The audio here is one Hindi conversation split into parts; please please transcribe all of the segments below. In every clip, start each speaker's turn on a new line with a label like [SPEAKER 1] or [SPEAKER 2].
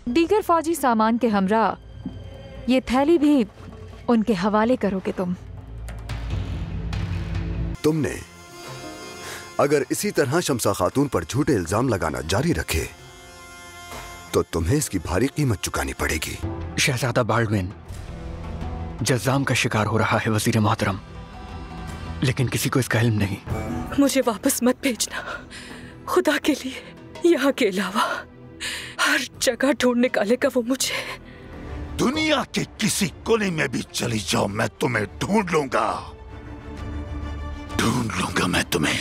[SPEAKER 1] दीगर फौजी सामान के हमरा ये थैली भी उनके हवाले करोगे तुम?
[SPEAKER 2] तुमने अगर इसी तरह शमसा खातून पर झूठे इल्जाम लगाना जारी रखे तो तुम्हें इसकी भारी कीमत चुकानी पड़ेगी।
[SPEAKER 3] शहजादा बाल्डविन जज़ाम का शिकार हो रहा है वज़ीर मोहतरम, लेकिन किसी को इसका इल्म नहीं।
[SPEAKER 4] मुझे वापस मत भेजना खुदा के लिए। यहाँ के अलावा हर जगह ढूंढ निकालेगा वो मुझे।
[SPEAKER 5] दुनिया के किसी कोने में भी चली जाओ, मैं तुम्हें ढूंढ लूंगा मैं तुम्हें।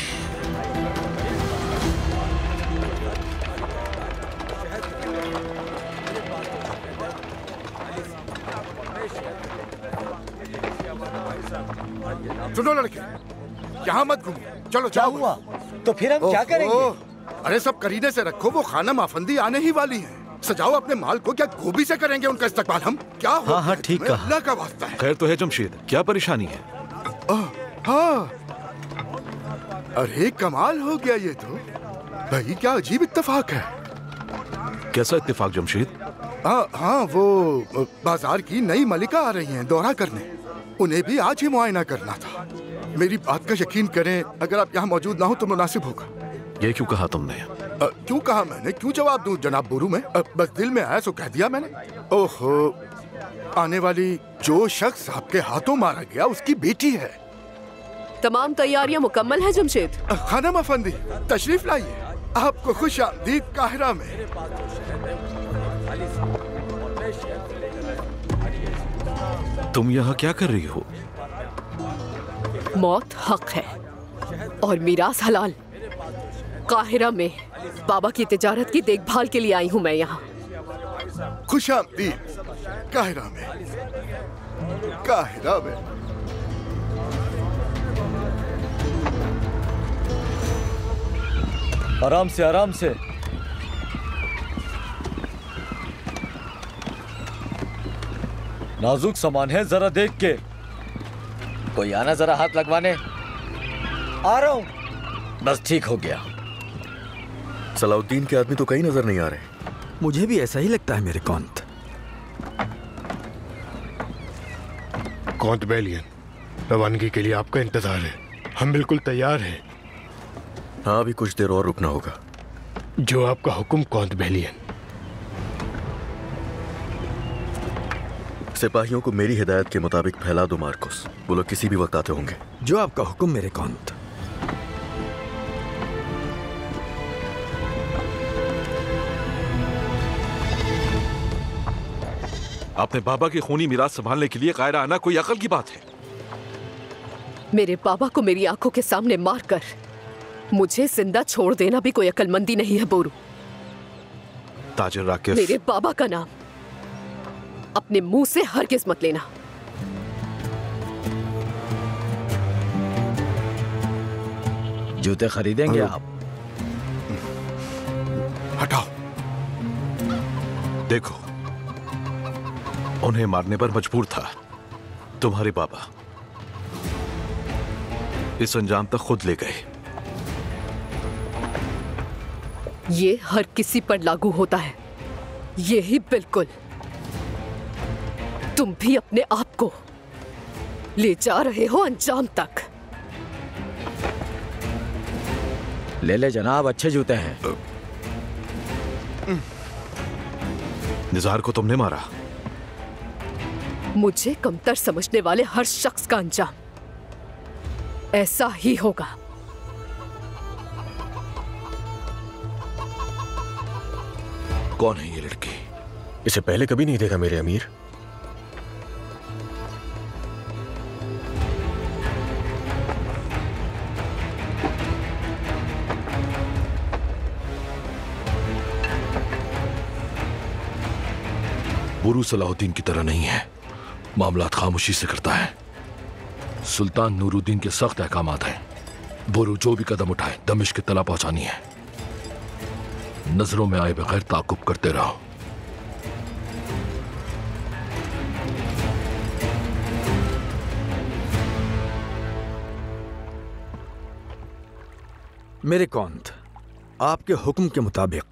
[SPEAKER 6] सुनो लड़के, यहाँ मत घूमो, चलो
[SPEAKER 7] क्या हुआ? तो फिर हम क्या करेंगे?
[SPEAKER 6] अरे सब करीने से रखो, वो खानम आफंदी आने ही वाली है। सजाओ अपने माल को, क्या गोभी से करेंगे उनका इस्तकबाल हम? क्या हो?
[SPEAKER 7] हाँ ठीक कहा।
[SPEAKER 6] अल्लाह का वास्ता है।
[SPEAKER 8] खैर तो है जमशेद, क्या परेशानी है?
[SPEAKER 6] हाँ, अरे कमाल हो गया ये तो। भाई क्या अजीब इत्तेफाक है।
[SPEAKER 8] कैसा इत्तेफाक जमशेद?
[SPEAKER 6] हाँ वो बाजार की नई मलिका आ रही हैं दौरा करने, उन्हें भी आज ही मुआयना करना था। मेरी बात का यकीन करें, अगर आप यहाँ मौजूद ना हो तो मुनासिब होगा।
[SPEAKER 8] ये क्यों कहा तुमने?
[SPEAKER 6] क्यों कहा मैंने? क्यों जवाब दूं जनाब बोरू में? बस दिल में आया सो कह दिया मैंने। ओहो, आने वाली जो शख्स आपके हाथों मारा गया उसकी बेटी है।
[SPEAKER 4] तमाम तैयारियां मुकम्मल है जमशेद।
[SPEAKER 6] खानम अफंदी तशरीफ लाइए, आपको खुश आमदीद काहिरा में।
[SPEAKER 8] तुम यहाँ क्या कर रही हो?
[SPEAKER 4] मौत हक है और मीरास हलाल। काहिरा में बाबा की तिजारत की देखभाल के लिए आई हूँ मैं यहाँ।
[SPEAKER 6] खुश आमदीद काहिरा में, काहिरा में।
[SPEAKER 7] आराम से आराम से। नाजुक सामान है, जरा देख के। कोई आना जरा हाथ लगवाने। आ रहा हूं। बस ठीक हो गया।
[SPEAKER 2] सलाउद्दीन के आदमी तो कहीं नजर नहीं आ रहे।
[SPEAKER 3] मुझे भी ऐसा ही लगता है मेरे कौंत।
[SPEAKER 9] कौंत बेलियन, रवानगी के लिए आपका इंतजार है। हम बिल्कुल तैयार हैं।
[SPEAKER 2] हाँ, अभी कुछ देर और रुकना होगा।
[SPEAKER 9] जो आपका हुक्म कौंत बेलियन।
[SPEAKER 2] सिपाहियों को मेरी हिदायत के मुताबिक फैला दो मार्कोस, वो लोग किसी भी वक्त आते होंगे।
[SPEAKER 3] जो आपका हुक्म मेरे कौंत।
[SPEAKER 8] अपने बाबा की खूनी मिराज संभालने के लिए कायरा आना कोई अकल की बात है?
[SPEAKER 4] मेरे बाबा को मेरी आंखों के सामने मारकर मुझे जिंदा छोड़ देना भी कोई अकलमंदी नहीं है बोरू।
[SPEAKER 8] ताजिर राकिफ,
[SPEAKER 4] मेरे बाबा का नाम अपने मुंह से हरगिज़ मत लेना।
[SPEAKER 7] जूते खरीदेंगे आप?
[SPEAKER 6] हटाओ।
[SPEAKER 8] देखो, उन्हें मारने पर मजबूर था तुम्हारे बाबा, इस अंजाम तक खुद ले गए।
[SPEAKER 4] ये हर किसी पर लागू होता है, यही बिल्कुल। तुम भी अपने आप को ले जा रहे हो अंजाम तक।
[SPEAKER 7] ले ले जनाब, अच्छे जूते हैं।
[SPEAKER 8] निज़ार को तुमने मारा।
[SPEAKER 4] मुझे कमतर समझने वाले हर शख्स का अंजाम ऐसा ही होगा।
[SPEAKER 8] कौन है ये लड़की?
[SPEAKER 2] इसे पहले कभी नहीं देखा मेरे अमीर।
[SPEAKER 8] बुरू सलाहुद्दीन की तरह नहीं है, मामलात खामोशी से करता है। सुल्तान नूरुद्दीन के सख्त अहकामात हैं। बुरू जो भी कदम उठाए दमिश्क की तला पहुंचानी है। नजरों में आए बगैर ताकुब करते रहो।
[SPEAKER 3] मेरे कौंत, आपके हुक्म के मुताबिक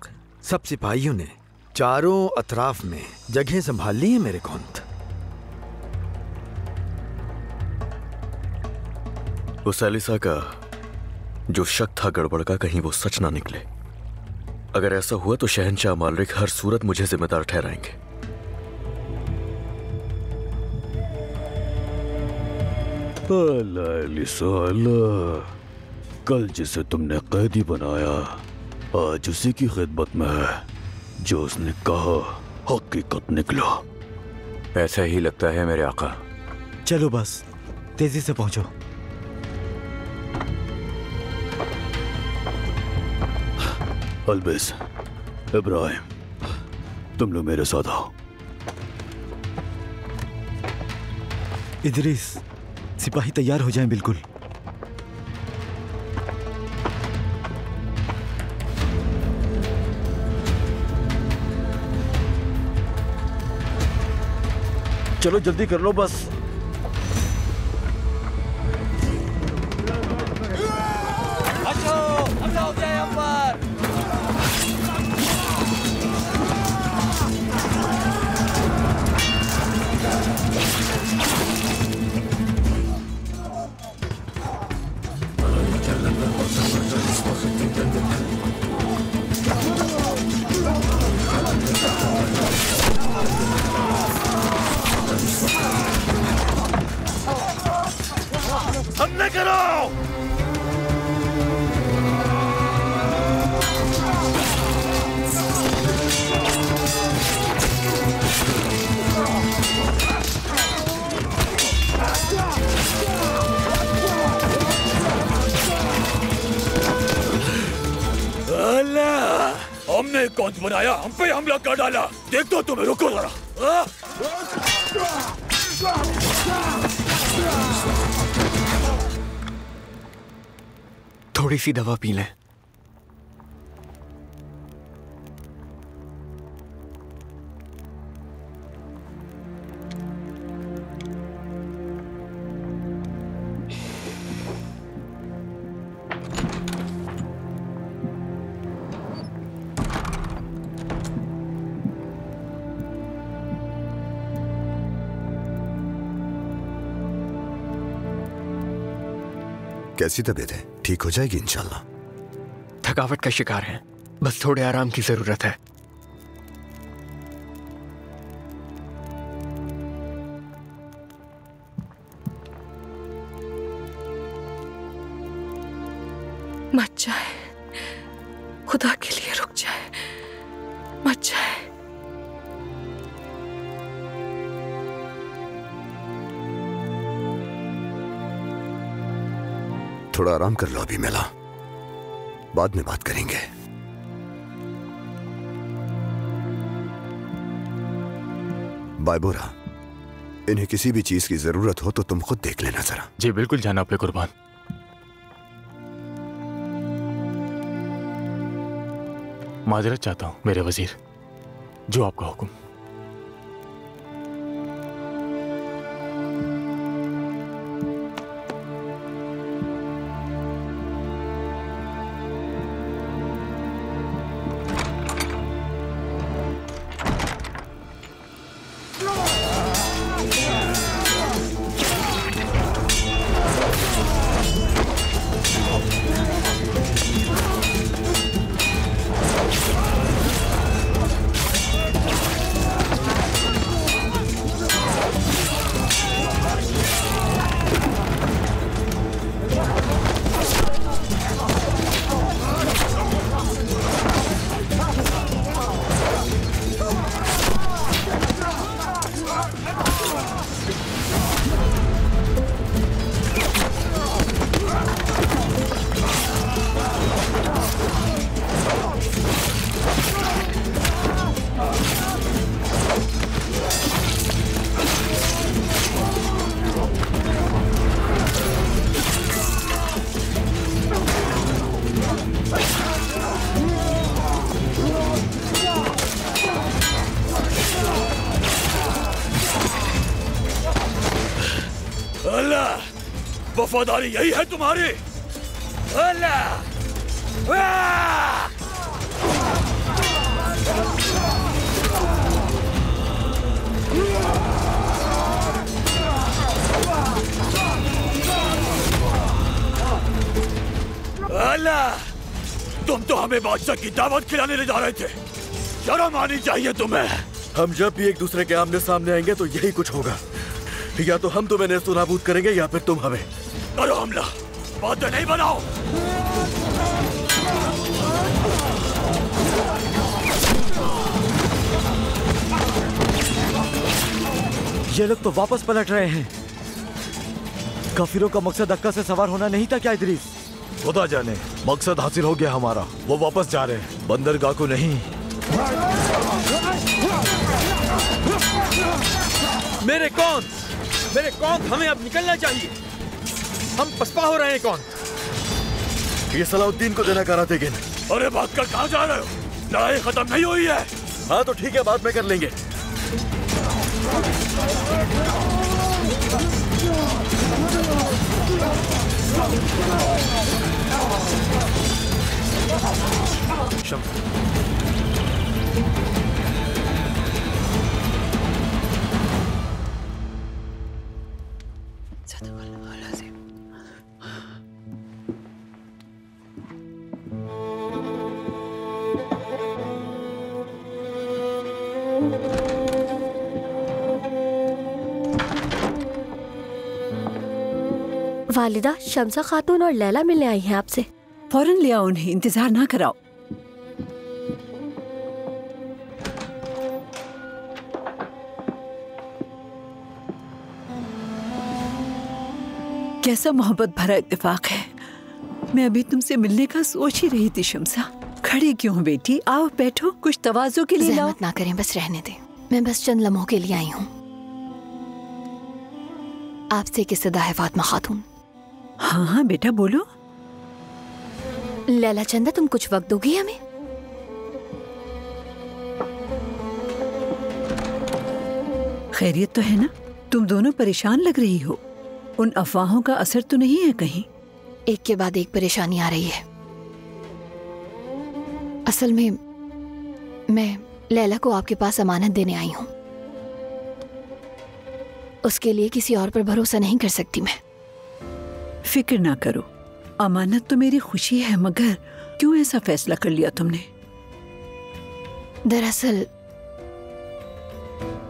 [SPEAKER 3] सब सिपाहियों ने
[SPEAKER 10] चारों अतराफ में जगह संभाल ली है मेरे कौंत।
[SPEAKER 11] उस एलिसा का जो शक था गड़बड़ का, कहीं वो सच ना निकले। अगर ऐसा हुआ तो शहंशाह मालरिक हर सूरत मुझे जिम्मेदार ठहराएंगे।
[SPEAKER 12] एलिसा, कल जिसे तुमने कैदी बनाया आज उसी की खिदमत में है। जो उसने कहा हकीकत निकला।
[SPEAKER 13] ऐसा ही लगता है मेरे आका।
[SPEAKER 14] चलो बस तेजी से पहुंचो।
[SPEAKER 12] अल्बिस, इब्राहिम, तुम लोग मेरे साथ आओ।
[SPEAKER 14] इदरीस, सिपाही तैयार हो जाएं बिल्कुल।
[SPEAKER 12] चलो जल्दी कर लो बस।
[SPEAKER 5] हमले करो।
[SPEAKER 8] हमने कौन बनाया, हम पे हमला कर डाला। देख दो तुम्हें, रुको जरा।
[SPEAKER 3] थोड़ी सी दवा पी लें।
[SPEAKER 2] कैसी तबीयत है? ठीक हो जाएगी इंशाल्लाह।
[SPEAKER 3] थकावट का शिकार है, बस थोड़े आराम की जरूरत है।
[SPEAKER 4] मत जाए, खुदा के लिए रुक जाए, मत जाए।
[SPEAKER 2] थोड़ा आराम कर लो अभी मेला, बाद में बात करेंगे। बायबोरा, इन्हें किसी भी चीज की जरूरत हो तो तुम खुद देख लेना जरा।
[SPEAKER 15] जी बिल्कुल जाना पे कुर्बान। माजरत चाहता हूं मेरे वजीर, जो आपका हुक्म।
[SPEAKER 8] वफादारी यही है तुम्हारी? अल्लाह!
[SPEAKER 5] तुम तो हमें बादशाह की दावत खिलाने ले जा रहे थे। शर्म आनी चाहिए तुम्हें।
[SPEAKER 11] हम जब भी एक दूसरे के आमने सामने आएंगे तो यही कुछ होगा। या तो हम तुम्हें नेस्तनाबूद करेंगे या फिर तुम हमें।
[SPEAKER 5] करो हमला, बातें नहीं बनाओ।
[SPEAKER 14] ये लोग तो वापस पलट रहे हैं। काफिरों का मकसद अक्का से सवार होना नहीं था क्या इदरीस?
[SPEAKER 8] खुदा जाने, मकसद हासिल हो गया हमारा। वो वापस जा रहे हैं, बंदरगाह को नहीं।
[SPEAKER 10] मेरे कौन हमें अब निकलना चाहिए। हम पसपा हो रहे हैं। कौन?
[SPEAKER 11] ये सलाउद्दीन को देना करा देंगे।
[SPEAKER 5] अरे भाग कर कहाँ जा रहे हो? लड़ाई खत्म नहीं हुई है।
[SPEAKER 11] हाँ तो ठीक है, बाद में कर लेंगे।
[SPEAKER 16] वालिदा, शम्सा खातून और लैला मिलने आई हैं आपसे।
[SPEAKER 17] फौरन ले आओ उन्हें, इंतजार ना कराओ। कैसा मोहब्बत भरा इत्तेफाक है। मैं अभी तुमसे मिलने का सोच ही रही थी शम्सा। खड़ी क्यों हो बेटी? आओ बैठो, कुछ तवाज़ो के लिए।
[SPEAKER 16] ज़हमत ना करें, बस रहने दें। मैं बस चंद लम्हों के लिए आई हूँ। आपसे एक इस्तदा है फातिमा खातून।
[SPEAKER 17] हाँ हाँ बेटा बोलो।
[SPEAKER 16] लैला चंदा, तुम कुछ वक्त दोगी हमें?
[SPEAKER 17] खैरियत तो है ना? तुम दोनों परेशान लग रही हो। उन अफवाहों का असर तो नहीं है कहीं?
[SPEAKER 16] एक के बाद एक परेशानी आ रही है। असल में मैं लैला को आपके पास अमानत देने आई हूँ। उसके लिए किसी और पर भरोसा नहीं कर सकती मैं।
[SPEAKER 17] फिक्र ना करो, अमानत तो मेरी खुशी है, मगर क्यों ऐसा फैसला कर लिया तुमने?
[SPEAKER 16] दरअसल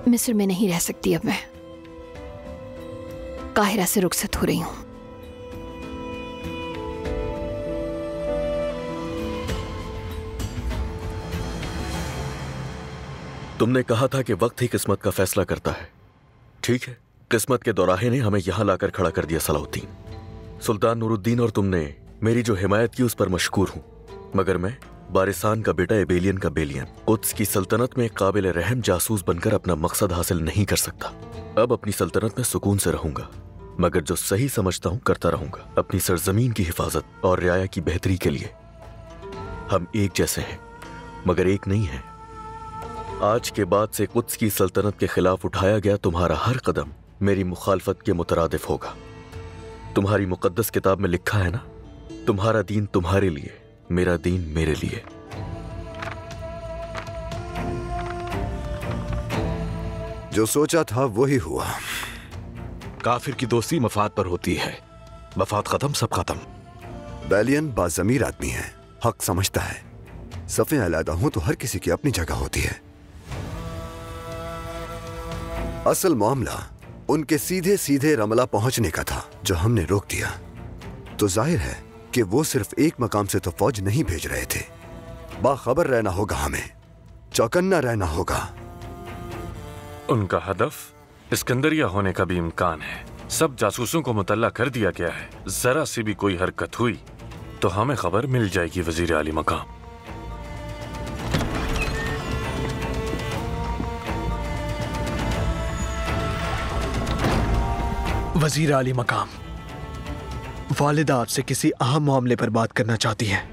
[SPEAKER 16] मिस्र में नहीं रह सकती अब मैं। काहिरा से रुखसत हो रही हूँ।
[SPEAKER 11] तुमने कहा था कि वक्त ही किस्मत का फैसला करता है। ठीक है, किस्मत के दौराहे ने हमें यहां लाकर खड़ा कर दिया सलाउद्दीन। सुल्तान नूरुद्दीन और तुमने मेरी जो हिमायत की उस पर मशकूर हूं, मगर मैं बारिसान का बेटा एबेलियन का बेलियन कुद्स की सल्तनत में काबिल रहम जासूस बनकर अपना मकसद हासिल नहीं कर सकता। अब अपनी सल्तनत में सुकून से रहूंगा, मगर जो सही समझता हूं करता रहूंगा, अपनी सरजमीन की हिफाजत और रियाया की बेहतरी के लिए। हम एक जैसे हैं मगर एक नहीं हैं। आज के बाद से कुद्स की सल्तनत के खिलाफ उठाया गया तुम्हारा हर कदम मेरी मुखालफत के मुतरादिफ होगा। तुम्हारी मुकद्दस किताब में लिखा है ना, तुम्हारा दीन तुम्हारे लिए, मेरा दीन मेरे लिए।
[SPEAKER 2] जो सोचा था वही हुआ।
[SPEAKER 8] काफिर की दोस्ती मफाद पर होती है, मफाद खत्म सब खत्म।
[SPEAKER 2] बेलियन बाज़मीर आदमी है, हक समझता है। सफ़ें अलहदा हों तो हर किसी की अपनी जगह होती है। असल मामला उनके सीधे सीधे रमला पहुंचने का था, जो हमने रोक दिया। तो जाहिर है कि वो सिर्फ एक मकाम से तो फौज नहीं भेज रहे थे। बाखबर रहना होगा, हमें चौकन्ना रहना होगा।
[SPEAKER 18] उनका हदफ इस्कंदरिया होने का भी इम्कान है। सब जासूसों को मुतल्ला कर दिया गया है। जरा सी भी कोई हरकत हुई तो हमें खबर मिल जाएगी वजीर आली मकाम।
[SPEAKER 3] वजीर आली मकाम, वालिदा आपसे किसी अहम मामले पर बात करना चाहती है।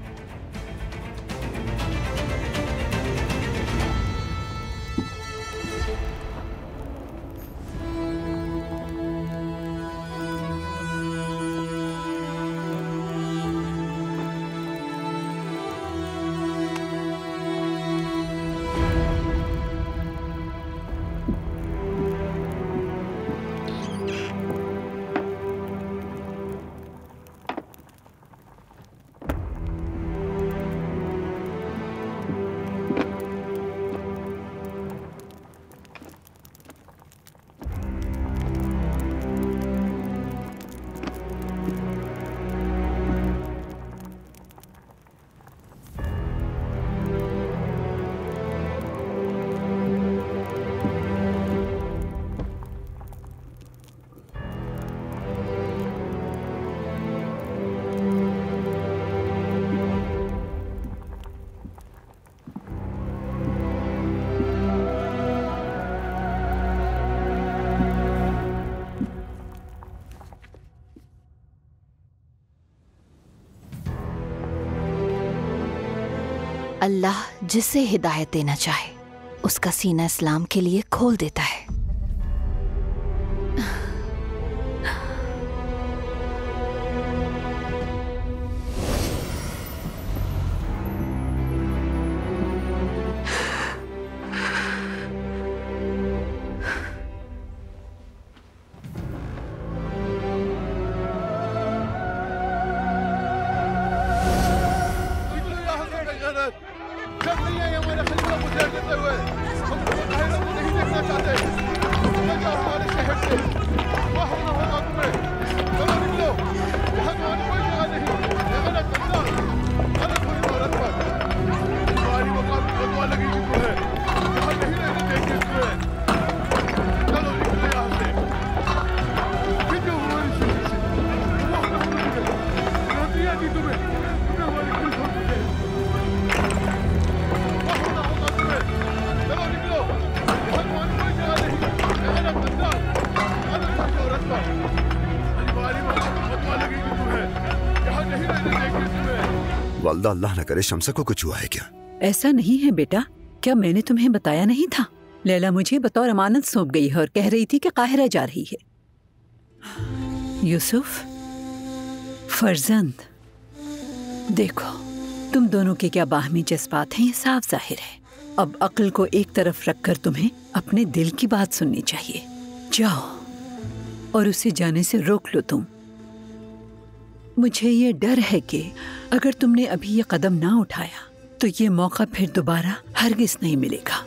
[SPEAKER 16] अल्लाह जिसे हिदायत देना चाहे उसका सीना इस्लाम के लिए खोल देता है।
[SPEAKER 2] वालदा, अल्लाह न करे शमसा को कुछ हुआ है क्या?
[SPEAKER 17] ऐसा नहीं है बेटा, क्या मैंने तुम्हें बताया नहीं था? लैला मुझे बतौर अमानत सौंप गई है और कह रही थी कि काहिरा जा रही है। यूसुफ, फर्जंद, देखो तुम दोनों के क्या बाहमी जज्बात हैं, ये साफ जाहिर है। अब अक्ल को एक तरफ रखकर तुम्हें अपने दिल की बात सुननी चाहिए। जाओ और उसे जाने से रोक लो तुम। मुझे ये डर है कि अगर तुमने अभी ये कदम ना उठाया तो ये मौका फिर दोबारा हरगिज नहीं मिलेगा।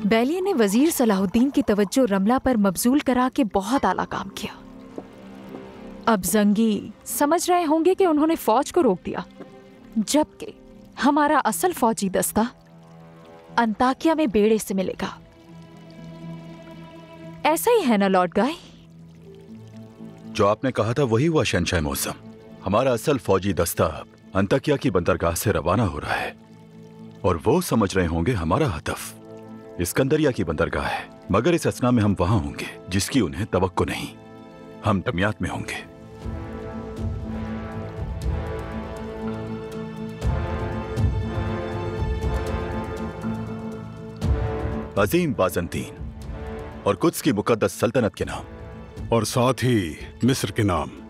[SPEAKER 1] बैलिया ने वजीर सलाहुद्दीन की तवज्जो रमला पर मबजूल करा के बहुत आला काम किया। अब जंगी समझ रहे होंगे कि उन्होंने फौज को रोक दिया, जबकि हमारा असल फौजी दस्ता अंताकिया में बेड़े से मिलेगा। ऐसा ही है ना लॉर्ड गाय?
[SPEAKER 12] जो आपने कहा था वही हुआ शहंशाह मौसम। हमारा असल फौजी दस्ता अंताकिया की बंदरगाह से रवाना हो रहा है और वो समझ रहे होंगे हमारा हदफ इस्कंदरिया की बंदरगाह है, मगर इस असना में हम वहां होंगे जिसकी उन्हें तवक्को नहीं। हम दमियात में होंगे। अजीम बाज़ंतीन और कुद्स की मुकद्दस सल्तनत के नाम,
[SPEAKER 19] और साथ ही मिस्र के नाम।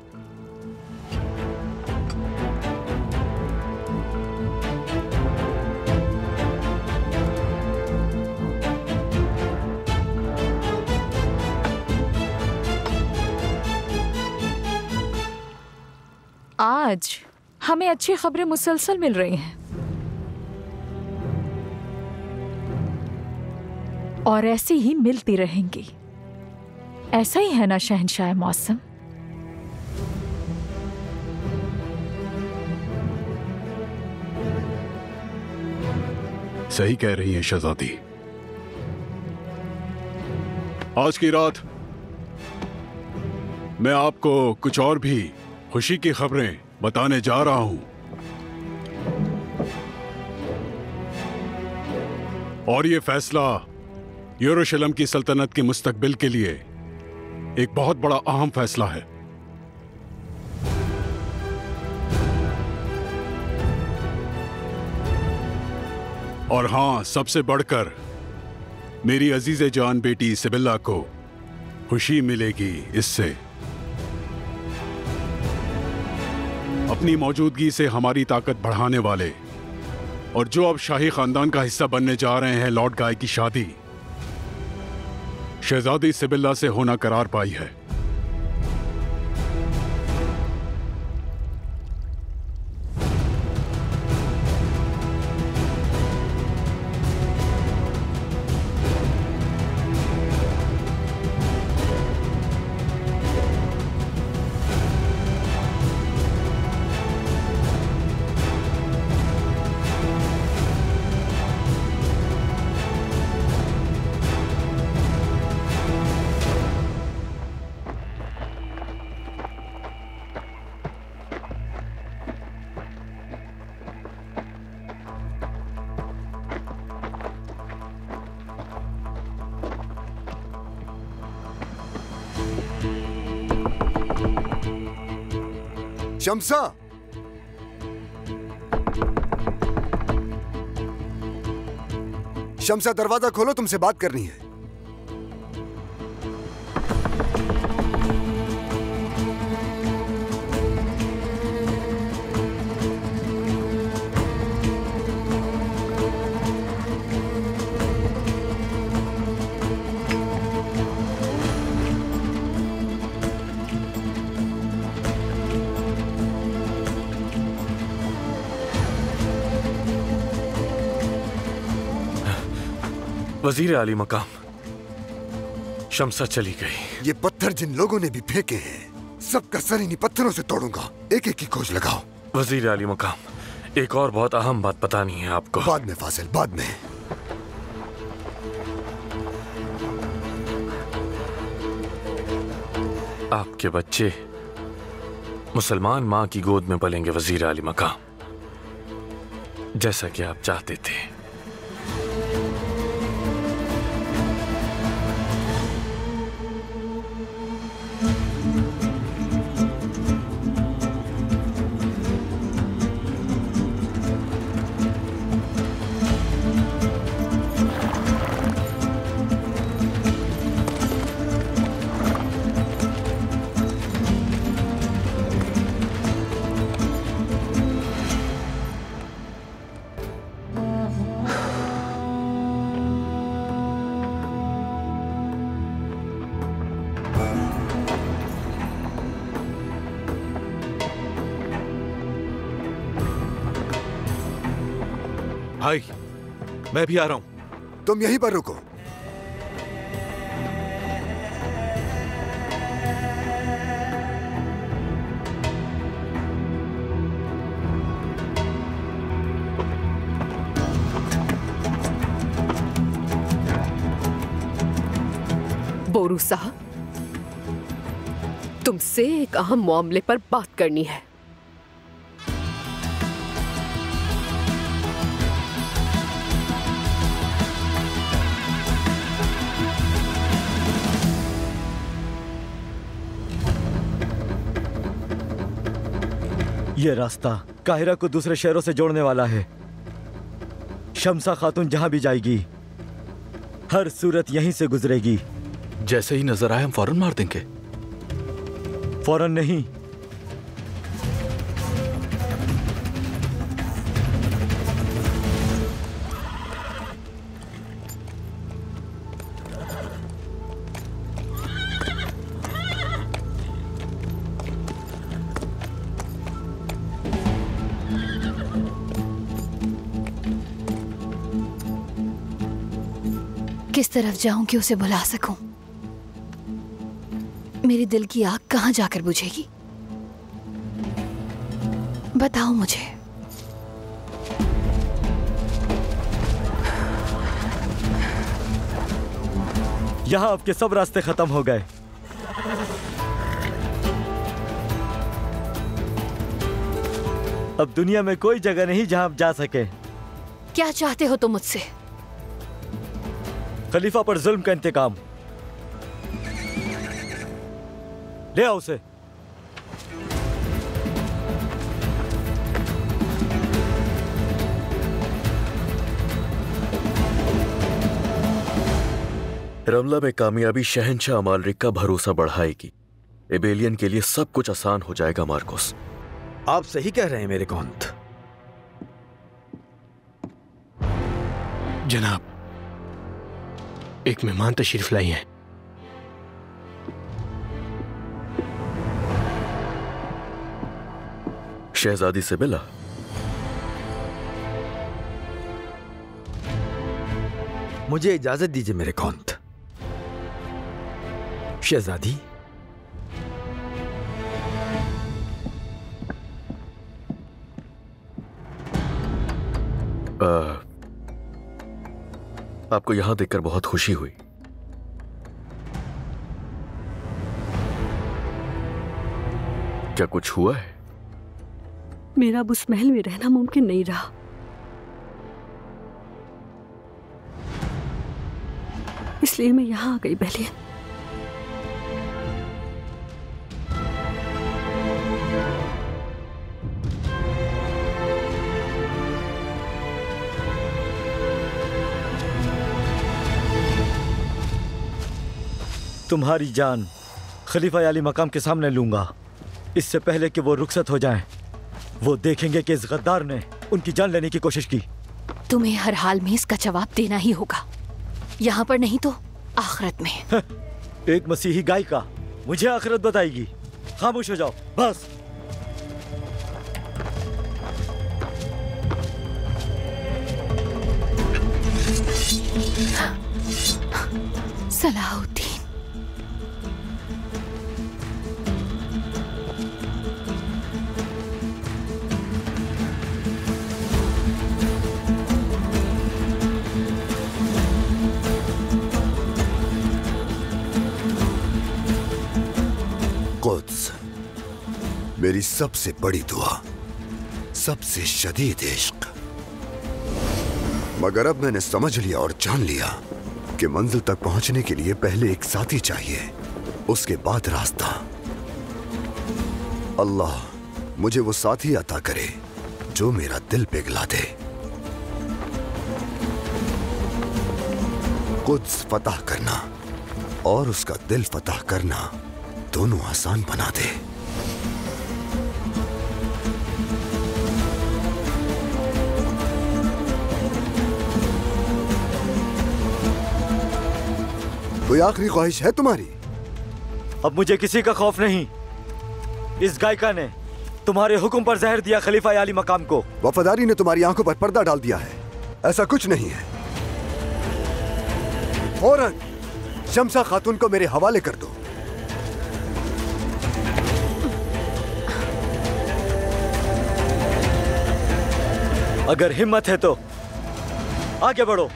[SPEAKER 1] आज हमें अच्छी खबरें मुसलसल मिल रही हैं और ऐसी ही मिलती रहेंगी। ऐसा ही है ना शहंशाह मौसम?
[SPEAKER 19] सही कह रही हैं शहजादी। आज की रात मैं आपको कुछ और भी खुशी की खबरें बताने जा रहा हूं, और ये फैसला यरूशलेम की सल्तनत के मुस्तकबिल के लिए एक बहुत बड़ा अहम फैसला है। और हां, सबसे बढ़कर मेरी अजीज़े जान बेटी सिबिल्ला को खुशी मिलेगी इससे। अपनी मौजूदगी से हमारी ताकत बढ़ाने वाले और जो अब शाही खानदान का हिस्सा बनने जा रहे हैं लॉर्ड गाय की शादी शहजादी सिबिल्ला से होना करार पाई है।
[SPEAKER 2] शम्सा, शम्सा दरवाजा खोलो, तुमसे बात करनी है।
[SPEAKER 18] वजीर आली मकाम, शम्सा चली गई।
[SPEAKER 2] ये पत्थर जिन लोगों ने भी फेंके हैं, सबका सर इन्हीं पत्थरों से तोड़ूंगा। एक एक की खोज लगाओ।
[SPEAKER 18] वजीर आली मकाम, एक और बहुत अहम बात बतानी है आपको।
[SPEAKER 2] बाद में फासिल, बाद में।
[SPEAKER 18] आपके बच्चे मुसलमान माँ की गोद में पलेंगे वजीर आली मकाम, जैसा कि आप चाहते थे।
[SPEAKER 10] भाई, मैं भी आ रहा हूं।
[SPEAKER 2] तुम यहीं पर रुको।
[SPEAKER 20] बोरू साहब, तुमसे एक अहम मामले पर बात करनी है।
[SPEAKER 14] ये रास्ता काहिरा को दूसरे शहरों से जोड़ने वाला है। शम्सा खातून जहां भी जाएगी, हर सूरत यहीं से गुजरेगी।
[SPEAKER 12] जैसे ही नजर आए हम फौरन मार देंगे।
[SPEAKER 14] फौरन नहीं,
[SPEAKER 16] किस तरफ जाऊं कि उसे बुला सकूं? मेरी दिल की आग कहां जाकर बुझेगी? बताओ मुझे।
[SPEAKER 14] यहां आपके सब रास्ते खत्म हो गए। अब दुनिया में कोई जगह नहीं जहां आप जा सके।
[SPEAKER 16] क्या चाहते हो तुम मुझसे?
[SPEAKER 14] खलीफा पर जुल्म का इंतकाम। ले आओ उसे।
[SPEAKER 11] रमला में कामयाबी शहंशाह अमालरिक का भरोसा बढ़ाएगी। एबेलियन के लिए सब कुछ आसान हो जाएगा। मार्कोस,
[SPEAKER 10] आप सही कह रहे हैं मेरे कौंत।
[SPEAKER 9] जनाब, एक मेहमान तशरीफ लाई है।
[SPEAKER 11] शहजादी सिबिला।
[SPEAKER 10] मुझे इजाजत दीजिए मेरे कौंत। शहजादी,
[SPEAKER 11] आपको यहां देखकर बहुत खुशी हुई। क्या कुछ हुआ है?
[SPEAKER 20] मेरा अब उस महल में रहना मुमकिन नहीं रहा। इसलिए मैं यहां आ गई बेलियन।
[SPEAKER 14] तुम्हारी जान खलीफा आली मकाम के सामने लूंगा। इससे पहले कि वो रुखसत हो जाएं, वो देखेंगे कि इस गद्दार ने उनकी जान लेने की कोशिश की।
[SPEAKER 16] तुम्हें हर हाल में इसका जवाब देना ही होगा, यहाँ पर नहीं तो आखिरत में।
[SPEAKER 14] एक मसीही गाय का मुझे आखिरत बताएगी। खामोश हो जाओ बस।
[SPEAKER 16] सलाहुद्दीन,
[SPEAKER 2] कुद्स मेरी सबसे बड़ी दुआ, सबसे शदीद इश्क। मगर अब मैंने समझ लिया और जान लिया कि मंजिल तक पहुंचने के लिए पहले एक साथी चाहिए, उसके बाद रास्ता। अल्लाह मुझे वो साथी अता करे जो मेरा दिल पिघला दे, कुद्स फतह करना और उसका दिल फतह करना दोनों आसान बना दे। कोई आखिरी ख्वाहिश है तुम्हारी?
[SPEAKER 14] अब मुझे किसी का खौफ नहीं। इस गायिका ने तुम्हारे हुक्म पर जहर दिया खलीफा आली मकाम को।
[SPEAKER 2] वफादारी ने तुम्हारी आंखों पर पर्दा डाल दिया है। ऐसा कुछ नहीं है। फौरन शम्सा खातून को मेरे हवाले कर दो।
[SPEAKER 14] अगर हिम्मत है तो आगे बढ़ो।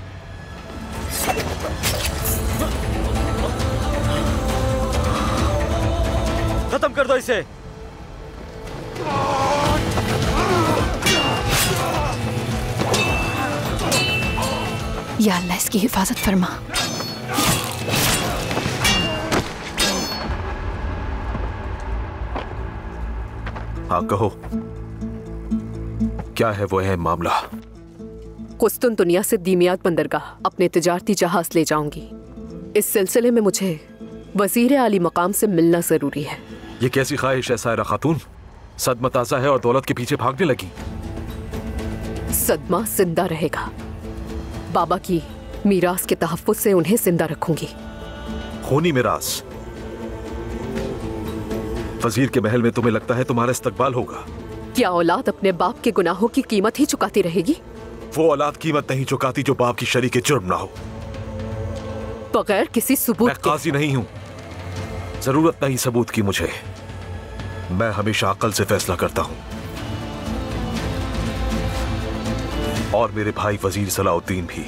[SPEAKER 14] खत्म कर दो इसे।
[SPEAKER 16] या अल्लाह इसकी हिफाजत फरमा।
[SPEAKER 11] हाँ कहो, क्या है वो है मामला?
[SPEAKER 20] कुस्तुनतुनिया से दीमियात बंदरगाह अपने तिजारती जहाज ले जाऊंगी। इस सिलसिले में मुझे वजीर आली मकाम से मिलना जरूरी है।
[SPEAKER 18] ये कैसी ख्वाहिश है सायरा खातून? सदमा ताज़ा है और दौलत के पीछे भागने लगी।
[SPEAKER 20] सदमा जिंदा रहेगा। बाबा की मीरास के तहफ्फुज़ से उन्हें जिंदा रखूंगी।
[SPEAKER 18] खूनी मीरास? वजीर के महल में तुम्हें लगता है तुम्हारा इस्तकबाल होगा?
[SPEAKER 20] क्या औलाद अपने बाप के गुनाहों की कीमत ही चुकाती रहेगी?
[SPEAKER 18] वो औलाद कीमत नहीं चुकाती जो बाप की शरीक जुर्म ना हो।
[SPEAKER 20] बगैर किसी सबूत
[SPEAKER 18] मैं काजी नहीं हूं, जरूरत नहीं सबूत की मुझे। मैं हमेशा अकल से फैसला करता हूं। और मेरे भाई वजीर सलाहुद्दीन भी।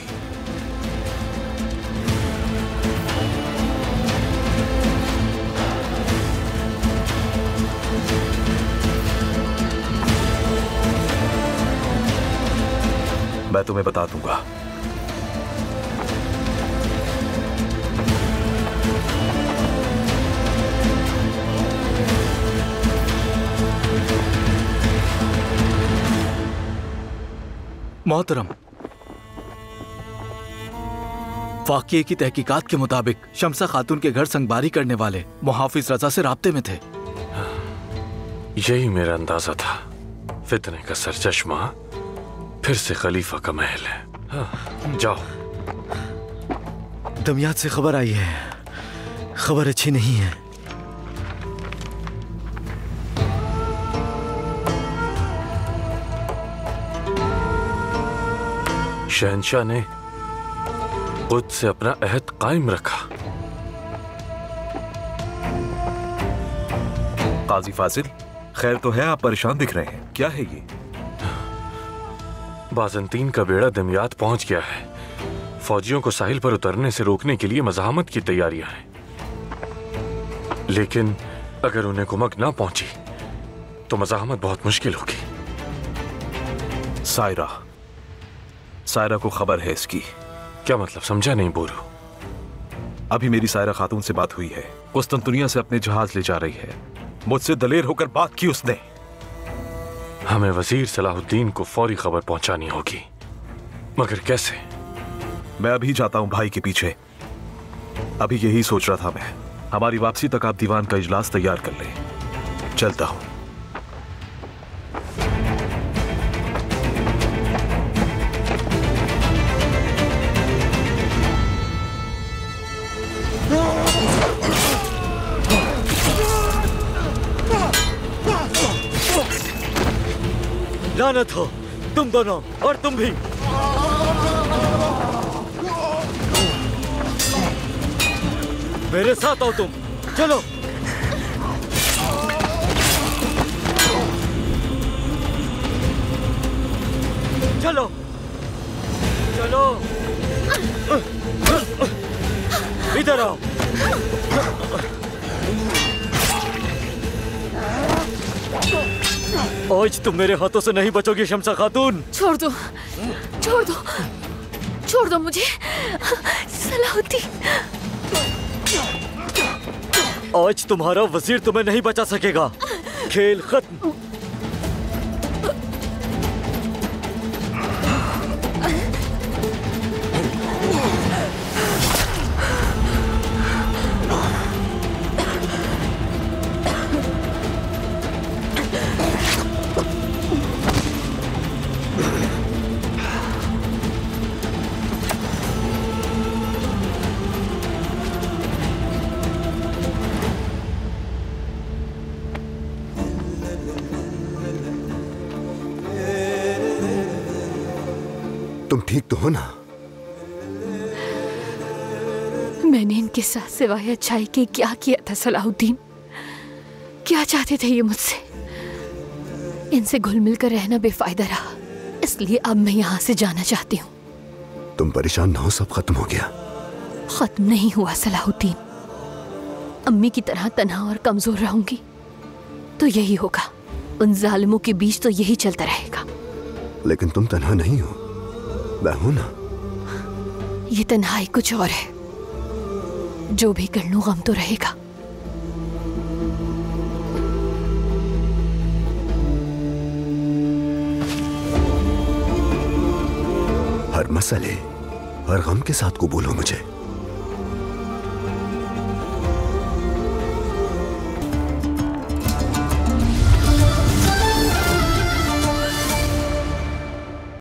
[SPEAKER 18] मैं तुम्हें बता दूंगा।
[SPEAKER 10] मोहतरम, वाक़ये की तहकीकात के मुताबिक शम्सा खातून के घर संगबारी करने वाले मुहाफिज रजा से राब्ते में थे।
[SPEAKER 18] यही मेरा अंदाजा था। फितने का सरचश्मा फिर से खलीफा का महल है। हाँ, जाओ।
[SPEAKER 14] दमियात से खबर आई है, खबर अच्छी नहीं है।
[SPEAKER 18] शहंशाह ने खुद से अपना अहद कायम रखा।
[SPEAKER 11] काजी फाजिल, खैर तो है? आप परेशान दिख रहे हैं, क्या है ये?
[SPEAKER 18] बाज़ंतीन का बेड़ा दमियात पहुंच गया है। फौजियों को साहिल पर उतरने से रोकने के लिए मज़ाहमत की तैयारियां हैं। लेकिन अगर उन्हें कुमक ना पहुंची तो मज़ाहमत बहुत मुश्किल होगी।
[SPEAKER 11] सायरा को खबर है इसकी।
[SPEAKER 18] क्या मतलब? समझा नहीं बोरू।
[SPEAKER 11] अभी मेरी सायरा खातून से बात हुई है। कुस्तुनतुनिया से अपने जहाज ले जा रही है। मुझसे दलेर होकर बात की उसने।
[SPEAKER 18] हमें वजीर सलाहुद्दीन को फौरी खबर पहुंचानी होगी, मगर कैसे?
[SPEAKER 11] मैं अभी जाता हूं भाई के पीछे। अभी यही सोच रहा था मैं।
[SPEAKER 18] हमारी वापसी तक आप दीवान का इजलास तैयार कर लें। चलता हूं।
[SPEAKER 14] लानत हो तुम दोनों, और तुम भी। मेरे साथ आओ तुम, चलो। चलो चलो, इधर आओ। आज तुम मेरे हाथों से नहीं बचोगी शम्सा खातून।
[SPEAKER 16] छोड़ दो, छोड़ दो, छोड़ दो मुझे सलाहुद्दीन।
[SPEAKER 14] आज तुम्हारा वजीर तुम्हें नहीं बचा सकेगा। खेल खत्म।
[SPEAKER 2] तुम ठीक तो हो ना?
[SPEAKER 16] मैंने इनके साथ सिवाय अच्छाई के क्या किया था सलाहुद्दीन? क्या चाहते थे ये मुझसे? इनसे घुल मिल कर रहना बेफायदा रहा, इसलिए अब मैं यहाँ से जाना चाहती हूँ।
[SPEAKER 2] तुम परेशान ना हो, सब खत्म हो गया।
[SPEAKER 16] खत्म नहीं हुआ सलाहुद्दीन। अम्मी की तरह तन्हा और कमजोर रहूंगी तो यही होगा। उन जालिमों के बीच तो यही चलता रहेगा।
[SPEAKER 2] लेकिन तुम तन्हा नहीं हो, मैं हूं ना।
[SPEAKER 16] ये तन्हाई कुछ और है। जो भी कर लूं गम तो रहेगा।
[SPEAKER 2] हर मसले, हर गम के साथ कबूल हो मुझे।